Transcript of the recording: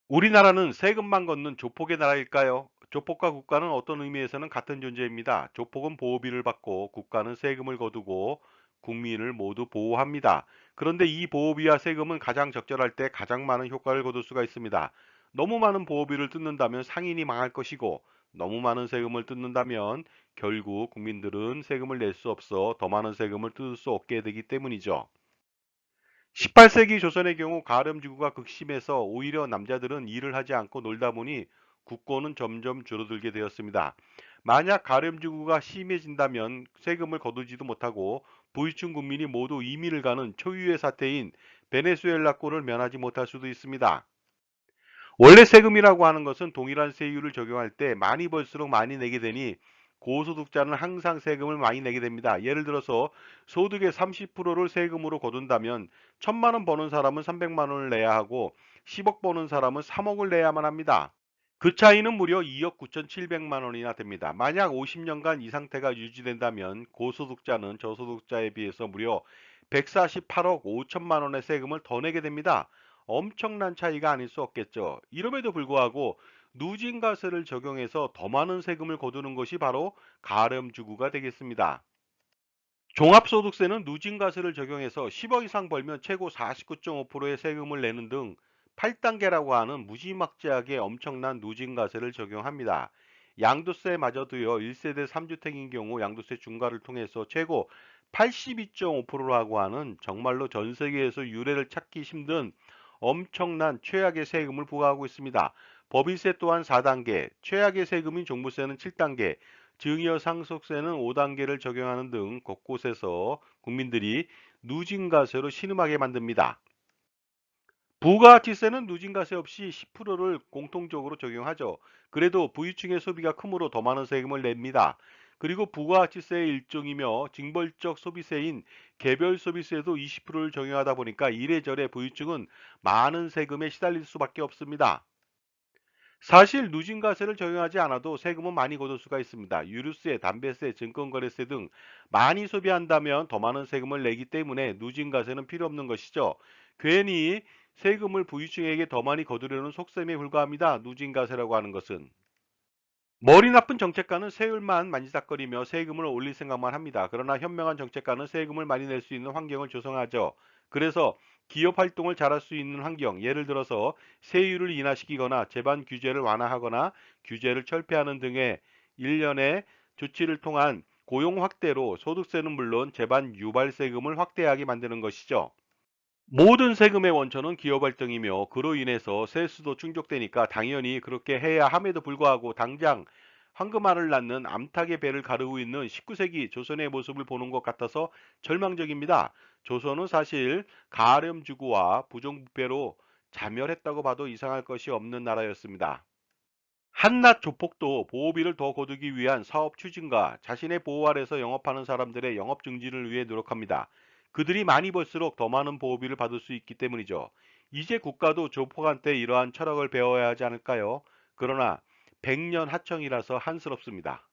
우리나라는 세금만 걷는 조폭의 나라일까요? 조폭과 국가는 어떤 의미에서는 같은 존재입니다. 조폭은 보호비를 받고 국가는 세금을 거두고 국민을 모두 보호합니다. 그런데 이 보호비와 세금은 가장 적절할 때 가장 많은 효과를 거둘 수가 있습니다. 너무 많은 보호비를 뜯는다면 상인이 망할 것이고 너무 많은 세금을 뜯는다면 결국 국민들은 세금을 낼 수 없어 더 많은 세금을 뜯을 수 없게 되기 때문이죠. 18세기 조선의 경우 가렴지구가 극심해서 오히려 남자들은 일을 하지 않고 놀다 보니 국고는 점점 줄어들게 되었습니다. 만약 가렴지구가 심해진다면 세금을 거두지도 못하고 부유층 국민이 모두 이민을 가는 초유의 사태인 베네수엘라권을 면하지 못할 수도 있습니다. 원래 세금이라고 하는 것은 동일한 세율을 적용할 때 많이 벌수록 많이 내게 되니 고소득자는 항상 세금을 많이 내게 됩니다. 예를 들어서 소득의 30%를 세금으로 거둔다면 1000만 원 버는 사람은 300만 원을 내야 하고 10억 버는 사람은 3억을 내야만 합니다. 그 차이는 무려 2억 9,700만 원이나 됩니다. 만약 50년간 이 상태가 유지된다면 고소득자는 저소득자에 비해서 무려 148억 5천만 원의 세금을 더 내게 됩니다. 엄청난 차이가 아닐 수 없겠죠. 이름에도 불구하고 누진과세를 적용해서 더 많은 세금을 거두는 것이 바로 가렴주구가 되겠습니다. 종합소득세는 누진과세를 적용해서 10억 이상 벌면 최고 49.5%의 세금을 내는 등 8단계라고 하는 무지막지하게 엄청난 누진과세를 적용합니다. 양도세마저도요. 1세대 3주택인 경우 양도세 중과를 통해서 최고 82.5%라고 하는 정말로 전 세계에서 유례를 찾기 힘든 엄청난 최악의 세금을 부과하고 있습니다. 법인세 또한 4단계, 최악의 세금인 종부세는 7단계, 증여 상속세는 5단계를 적용하는 등 곳곳에서 국민들이 누진과세로 신음하게 만듭니다. 부가가치세는 누진과세 없이 10%를 공통적으로 적용하죠. 그래도 부유층의 소비가 크므로 더 많은 세금을 냅니다. 그리고 부가가치세의 일종이며 징벌적 소비세인 개별소비세도 20%를 적용하다 보니까 이래저래 부유층은 많은 세금에 시달릴 수밖에 없습니다. 사실 누진과세를 적용하지 않아도 세금은 많이 거둘 수가 있습니다. 유류세, 담배세, 증권거래세 등 많이 소비한다면 더 많은 세금을 내기 때문에 누진과세는 필요 없는 것이죠. 괜히 세금을 부유층에게 더 많이 거두려는 속셈에 불과합니다. 누진과세라고 하는 것은. 머리 나쁜 정책가는 세율만 만지작거리며 세금을 올릴 생각만 합니다. 그러나 현명한 정책가는 세금을 많이 낼 수 있는 환경을 조성하죠. 그래서 기업 활동을 잘할 수 있는 환경, 예를 들어서 세율을 인하시키거나 제반 규제를 완화하거나 규제를 철폐하는 등의 일련의 조치를 통한 고용 확대로 소득세는 물론 제반 유발 세금을 확대하게 만드는 것이죠. 모든 세금의 원천은 기업 활동이며 그로 인해서 세수도 충족되니까 당연히 그렇게 해야 함에도 불구하고 당장 황금알을 낳는 암탉의 배를 가르고 있는 19세기 조선의 모습을 보는 것 같아서 절망적입니다. 조선은 사실 가렴주구와 부정부패로 자멸했다고 봐도 이상할 것이 없는 나라였습니다. 한낱 조폭도 보호비를 더 거두기 위한 사업 추진과 자신의 보호 아래서 영업하는 사람들의 영업 증진을 위해 노력합니다. 그들이 많이 벌수록 더 많은 보호비를 받을 수 있기 때문이죠. 이제 국가도 조폭한테 이러한 철학을 배워야 하지 않을까요? 그러나 백년 하청이라서 한스럽습니다.